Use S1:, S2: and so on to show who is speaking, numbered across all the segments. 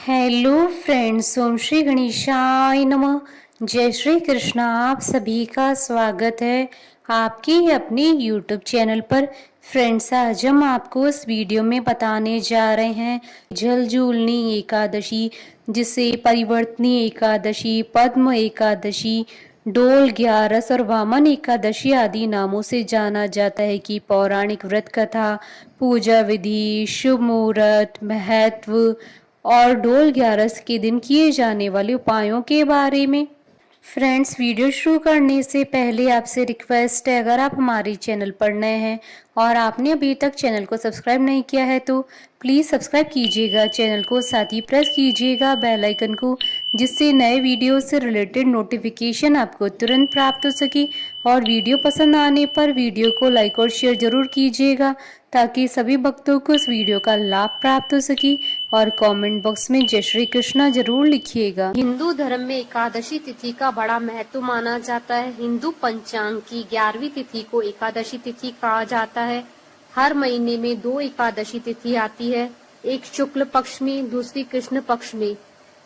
S1: Hello friends, ओम श्री गणेशाय नमः। जय श्री कृष्ण। आप सभी का स्वागत है आपके अपने यूट्यूब चैनल पर। फ्रेंड्स, आज हम आपको इस वीडियो में बताने जा रहे हैं जलजूलनी एकादशी, जिसे परिवर्तनी एकादशी, पद्म एकादशी, डोल ग्यारस और वामन एकादशी आदि नामों से जाना जाता है कि पौराणिक व्रत कथा, पूजा विधि, शुभ मुहूर्त, महत्व और डोल ग्यारस के दिन किए जाने वाले उपायों के बारे में। फ्रेंड्स, वीडियो शुरू करने से पहले आपसे रिक्वेस्ट है, अगर आप हमारे चैनल पर नए हैं और आपने अभी तक चैनल को सब्सक्राइब नहीं किया है तो प्लीज़ सब्सक्राइब कीजिएगा चैनल को, साथ ही प्रेस कीजिएगा बेल आइकन को, जिससे नए वीडियो से रिलेटेड नोटिफिकेशन आपको तुरंत प्राप्त हो सके। और वीडियो पसंद आने पर वीडियो को लाइक और शेयर जरूर कीजिएगा ताकि सभी भक्तों को इस वीडियो का लाभ प्राप्त हो सके। और कमेंट बॉक्स में जय श्री कृष्णा जरूर लिखिएगा।
S2: हिंदू धर्म में एकादशी तिथि का बड़ा महत्व माना जाता है। हिंदू पंचांग की 11वीं तिथि को एकादशी तिथि कहा जाता है। हर महीने में 2 एकादशी तिथि आती है, एक शुक्ल पक्ष में, दूसरी कृष्ण पक्ष में।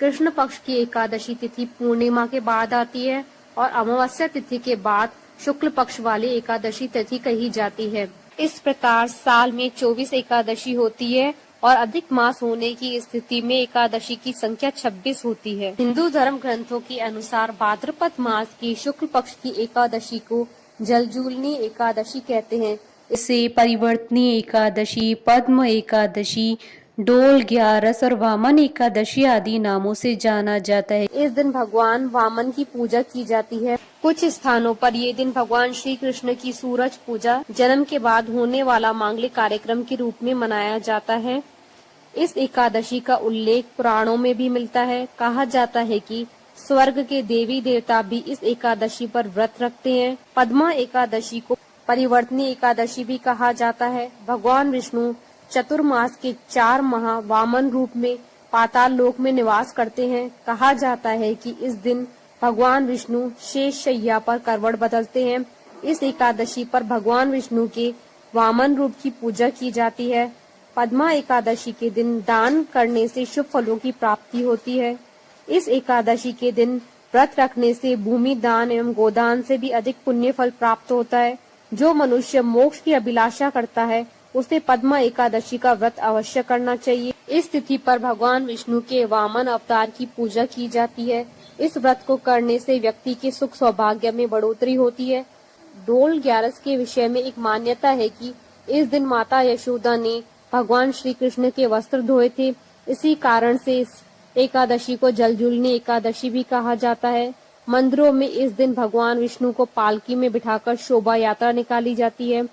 S2: कृष्ण पक्ष की एकादशी तिथि पूर्णिमा के बाद आती है और अमावस्या तिथि के बाद शुक्ल पक्ष वाली एकादशी तिथि कही जाती है। इस प्रकार साल में 24 एकादशी होती है और अधिक मास होने की स्थिति में एकादशी की संख्या 26 होती है। हिंदू धर्म ग्रंथों के अनुसार भाद्रपद मास की शुक्ल पक्ष की एकादशी को जलजूलनी एकादशी कहते हैं।
S1: इसे परिवर्तनी एकादशी, पद्म एकादशी, डोल ग्यारस और वामन एकादशी आदि नामों से जाना जाता है।
S2: इस दिन भगवान वामन की पूजा की जाती है। कुछ स्थानों पर ये दिन भगवान श्री कृष्ण की सूरज पूजा, जन्म के बाद होने वाला मांगलिक कार्यक्रम के रूप में मनाया जाता है। इस एकादशी का उल्लेख पुराणों में भी मिलता है। कहा जाता है कि स्वर्ग के देवी देवता भी इस एकादशी पर व्रत रखते हैं। पद्मा एकादशी को परिवर्तनी एकादशी भी कहा जाता है। भगवान विष्णु चतुर्मास के 4 माह वामन रूप में पाताल लोक में निवास करते हैं। कहा जाता है कि इस दिन भगवान विष्णु शेष शैया पर करवट बदलते हैं। इस एकादशी पर भगवान विष्णु के वामन रूप की पूजा की जाती है। पद्मा एकादशी के दिन दान करने से शुभ फलों की प्राप्ति होती है। इस एकादशी के दिन व्रत रखने से भूमि दान एवं गोदान से भी अधिक पुण्य फल प्राप्त होता है। जो मनुष्य मोक्ष की अभिलाषा करता है उसे पद्मा एकादशी का व्रत अवश्य करना चाहिए। इस तिथि पर भगवान विष्णु के वामन अवतार की पूजा की जाती है। इस व्रत को करने से व्यक्ति के सुख सौभाग्य में बढ़ोतरी होती है। डोल ग्यारस के विषय में एक मान्यता है कि इस दिन माता यशोदा ने भगवान श्री कृष्ण के वस्त्र धोए थे। इसी कारण से इस एकादशी को जलजूलनी एकादशी भी कहा जाता है। मंदिरों में इस दिन भगवान विष्णु को पालकी में बिठाकर शोभा यात्रा निकाली जाती है।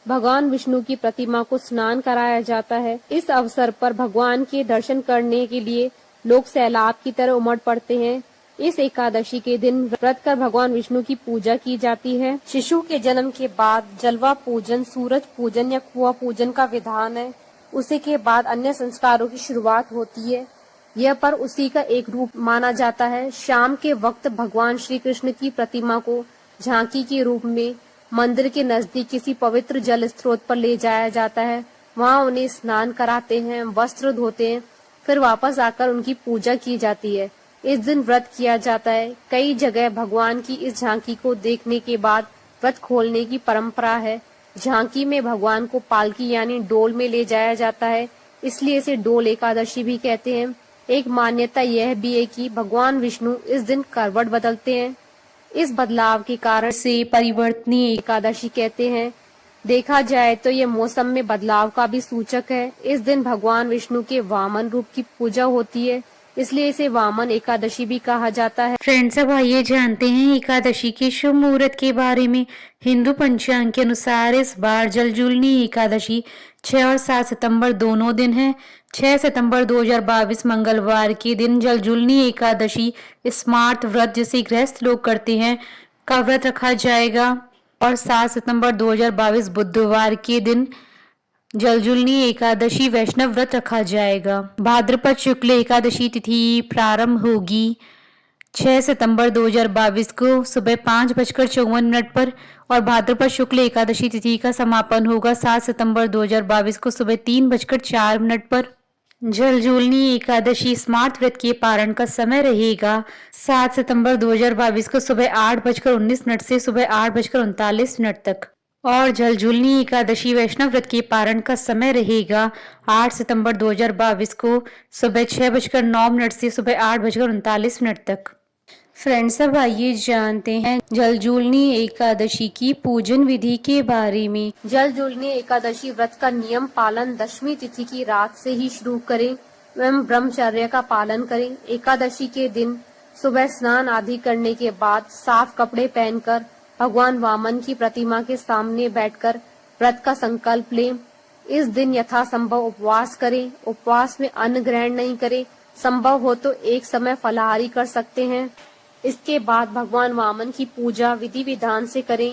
S2: भगवान विष्णु की प्रतिमा को स्नान कराया जाता है। इस अवसर पर भगवान के दर्शन करने के लिए लोग सैलाब की तरह उमड़ पड़ते हैं। इस एकादशी के दिन व्रत कर भगवान विष्णु की पूजा की जाती है। शिशु के जन्म के बाद जलवा पूजन, सूरज पूजन या कुआं पूजन का विधान है। उसी के बाद अन्य संस्कारों की शुरुआत होती है। यह पर उसी का एक रूप माना जाता है। शाम के वक्त भगवान श्री कृष्ण की प्रतिमा को झांकी के रूप में मंदिर के नजदीक किसी पवित्र जल स्रोत पर ले जाया जाता है। वहां उन्हें स्नान कराते हैं, वस्त्र धोते हैं, फिर वापस आकर उनकी पूजा की जाती है। इस दिन व्रत किया जाता है। कई जगह भगवान की इस झांकी को देखने के बाद व्रत खोलने की परंपरा है। झांकी में भगवान को पालकी यानी डोल में ले जाया जाता है, इसलिए इसे डोल एकादशी भी कहते हैं। एक मान्यता यह भी है कि भगवान विष्णु इस दिन करवट बदलते हैं। इस बदलाव के कारण से परिवर्तनी एकादशी कहते हैं। देखा जाए तो ये मौसम में बदलाव का भी सूचक है। इस दिन भगवान विष्णु के वामन रूप की पूजा होती है, इसलिए इसे वामन एकादशी भी कहा जाता है।
S1: फ्रेंड्स, अब आइए जानते हैं एकादशी के शुभ मुहूर्त के बारे में। हिंदू पंचांग के अनुसार इस बार जलजूलनी एकादशी 6 और 7 सितंबर दोनों दिन है। 6 सितंबर 2022 मंगलवार के दिन जलजूलनी एकादशी स्मार्त व्रत, जिसे गृहस्थ लोग करते हैं, का व्रत रखा जाएगा। और 7 सितंबर 2022 बुधवार के दिन जलजूलनी एकादशी वैष्णव व्रत रखा जाएगा। भाद्रपद शुक्ल एकादशी तिथि प्रारंभ होगी 6 सितंबर 2022 को सुबह 5:54 पर और भाद्रपद शुक्ल एकादशी तिथि का समापन होगा 7 सितंबर 2022 को सुबह 3:04 पर। जलजूलनी एकादशी स्मार्त व्रत के पारण का समय रहेगा 7 सितंबर 2022 को सुबह 8:19 से सुबह 8:39 तक और जलजूलनी एकादशी वैष्णव व्रत के पारण का समय रहेगा 8 सितंबर 2022 को सुबह 6:09 से सुबह 8:39 तक। फ्रेंड्स, अब आइए जानते हैं जलजूलनी एकादशी की पूजन विधि के बारे में।
S2: जलजूलनी एकादशी व्रत का नियम पालन दशमी तिथि की रात से ही शुरू करें एवं ब्रह्मचर्य का पालन करें। एकादशी के दिन सुबह स्नान आदि करने के बाद साफ कपड़े पहनकर भगवान वामन की प्रतिमा के सामने बैठकर व्रत का संकल्प लें। इस दिन यथासंभव उपवास करें। उपवास में अन्न ग्रहण नहीं करें। संभव हो तो एक समय फलाहारी कर सकते हैं। इसके बाद भगवान वामन की पूजा विधि विधान से करें।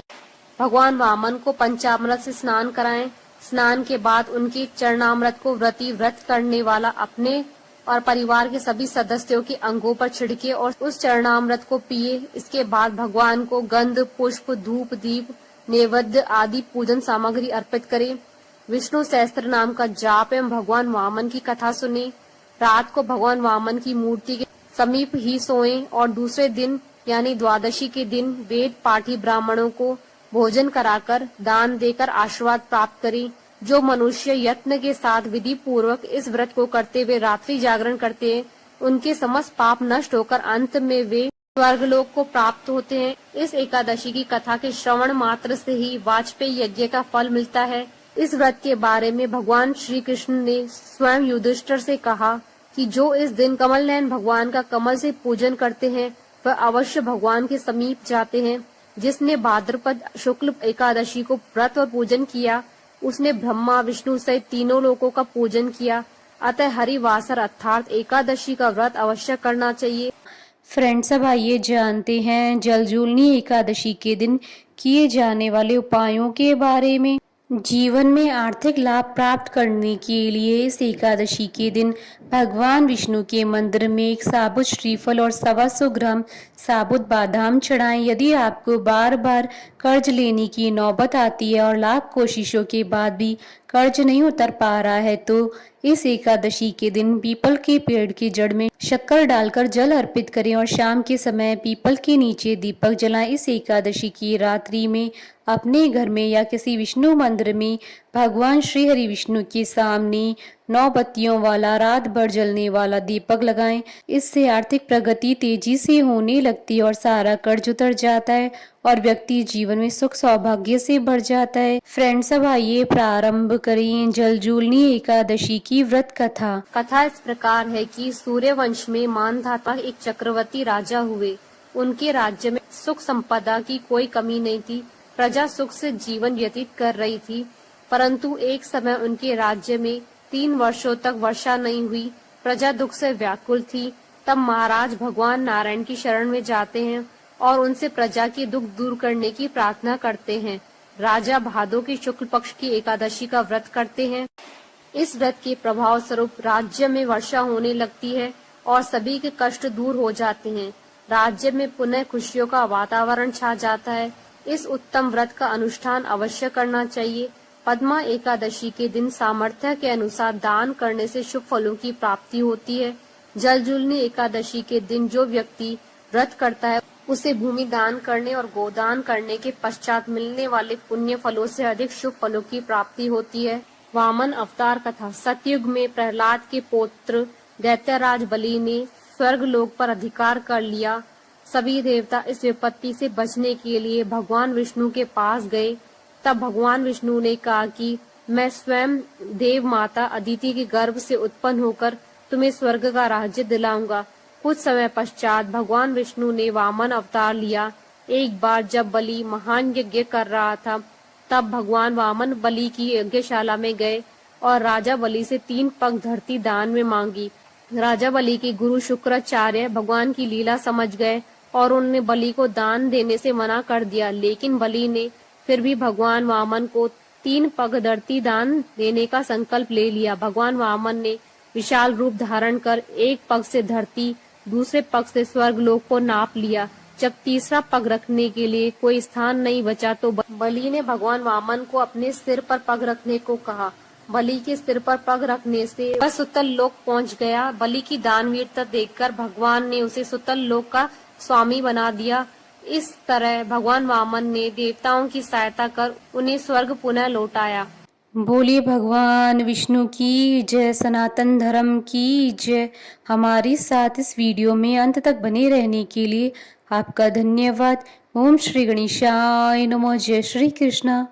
S2: भगवान वामन को पंचामृत से स्नान कराएं। स्नान के बाद उनके चरणामृत को व्रत करने वाला अपने और परिवार के सभी सदस्यों के अंगों पर छिड़के और उस चरणामृत को पिए। इसके बाद भगवान को गंध, पुष्प, धूप, दीप, नैवेद्य आदि पूजन सामग्री अर्पित करें। विष्णु सहस्त्र नाम का जाप एवं भगवान वामन की कथा सुने। रात को भगवान वामन की मूर्ति के समीप ही सोएं और दूसरे दिन यानी द्वादशी के दिन वेद पाठी ब्राह्मणों को भोजन कराकर दान देकर आशीर्वाद प्राप्त करें। जो मनुष्य यत्न के साथ विधि पूर्वक इस व्रत को करते हुए रात्रि जागरण करते हैं, उनके समस्त पाप नष्ट होकर अंत में वे स्वर्गलोक को प्राप्त होते हैं। इस एकादशी की कथा के श्रवण मात्र से ही वाजपेयी यज्ञ का फल मिलता है। इस व्रत के बारे में भगवान श्री कृष्ण ने स्वयं युधिष्ठिर से कहा कि जो इस दिन कमल नयन भगवान का कमल से पूजन करते हैं वह अवश्य भगवान के समीप जाते हैं। जिसने भाद्रपद शुक्ल एकादशी को व्रत और पूजन किया, उसने ब्रह्मा विष्णु सहित तीनों लोकों का पूजन किया। अतः हरिवासर अर्थात एकादशी का व्रत अवश्य करना चाहिए।
S1: फ्रेंड्स, अब आइए जानते हैं जलजूलनी एकादशी के दिन किए जाने वाले उपायों के बारे में। जीवन में आर्थिक लाभ प्राप्त करने के लिए इस एकादशी के दिन भगवान विष्णु के मंदिर में एक साबुत श्रीफल और 125 ग्राम साबुत बादाम चढ़ाएं। यदि आपको बार बार कर्ज लेने की नौबत आती है और लाख कोशिशों के बाद भी कर्ज नहीं उतर पा रहा है, तो इस एकादशी के दिन पीपल के पेड़ की जड़ में शक्कर डालकर जल अर्पित करें और शाम के समय पीपल के नीचे दीपक जलाएं। इस एकादशी की रात्रि में अपने घर में या किसी विष्णु मंदिर में भगवान श्री हरि विष्णु के सामने 9 बत्तियों वाला रात भर जलने वाला दीपक लगाएं। इससे आर्थिक प्रगति तेजी से होने लगती है और सारा कर्ज उतर जाता है और व्यक्ति जीवन में सुख सौभाग्य से भर जाता है। फ्रेंड्स, अब आइए प्रारंभ करें जलजूलनी एकादशी की व्रत कथा।
S2: कथा इस प्रकार है कि सूर्यवंश में मानधाता एक चक्रवर्ती राजा हुए। उनके राज्य में सुख संपदा की कोई कमी नहीं थी। प्रजा सुख से जीवन व्यतीत कर रही थी। परंतु एक समय उनके राज्य में 3 वर्षों तक वर्षा नहीं हुई। प्रजा दुख से व्याकुल थी। तब महाराज भगवान नारायण की शरण में जाते हैं और उनसे प्रजा की दुख दूर करने की प्रार्थना करते हैं। राजा भादो की शुक्ल पक्ष की एकादशी का व्रत करते हैं। इस व्रत के प्रभाव स्वरूप राज्य में वर्षा होने लगती है और सभी के कष्ट दूर हो जाते हैं। राज्य में पुनः खुशियों का वातावरण छा जाता है। इस उत्तम व्रत का अनुष्ठान अवश्य करना चाहिए। पद्मा एकादशी के दिन सामर्थ्य के अनुसार दान करने से शुभ फलों की प्राप्ति होती है। जलजूलनी एकादशी के दिन जो व्यक्ति व्रत करता है उसे भूमि दान करने और गोदान करने के पश्चात मिलने वाले पुण्य फलों से अधिक शुभ फलों की प्राप्ति होती है। वामन अवतार कथा। सतयुग में प्रहलाद के पौत्र दैत्यराज बलि ने स्वर्ग लोक पर अधिकार कर लिया। सभी देवता इस विपत्ति से बचने के लिए भगवान विष्णु के पास गए। तब भगवान विष्णु ने कहा कि मैं स्वयं देव माता अदिति के गर्भ से उत्पन्न होकर तुम्हें स्वर्ग का राज्य दिलाऊंगा। कुछ समय पश्चात भगवान विष्णु ने वामन अवतार लिया। एक बार जब बलि महान यज्ञ कर रहा था, तब भगवान वामन बलि की यज्ञशाला में गए और राजा बलि से 3 पग धरती दान में मांगी। राजा बलि के गुरु शुक्राचार्य भगवान की लीला समझ गए और उन्होंने बलि को दान देने से मना कर दिया। लेकिन बलि ने फिर भी भगवान वामन को 3 पग धरती दान देने का संकल्प ले लिया। भगवान वामन ने विशाल रूप धारण कर एक पग से धरती, दूसरे पग से स्वर्ग लोक को नाप लिया। जब तीसरा पग रखने के लिए कोई स्थान नहीं बचा तो बलि ने भगवान वामन को अपने सिर पर पग रखने को कहा। बलि के सिर पर पग रखने से वह सुतल लोक पहुंच गया। बलि की दानवीरता देखकर भगवान ने उसे सुतल लोक का स्वामी बना दिया। इस तरह भगवान वामन ने देवताओं की सहायता कर उन्हें स्वर्ग पुनः लौटाया।
S1: बोलिए भगवान विष्णु की जय, सनातन धर्म की जय। हमारे साथ इस वीडियो में अंत तक बने रहने के लिए आपका धन्यवाद। ओम श्री गणेशाय नमः। जय श्री कृष्णा।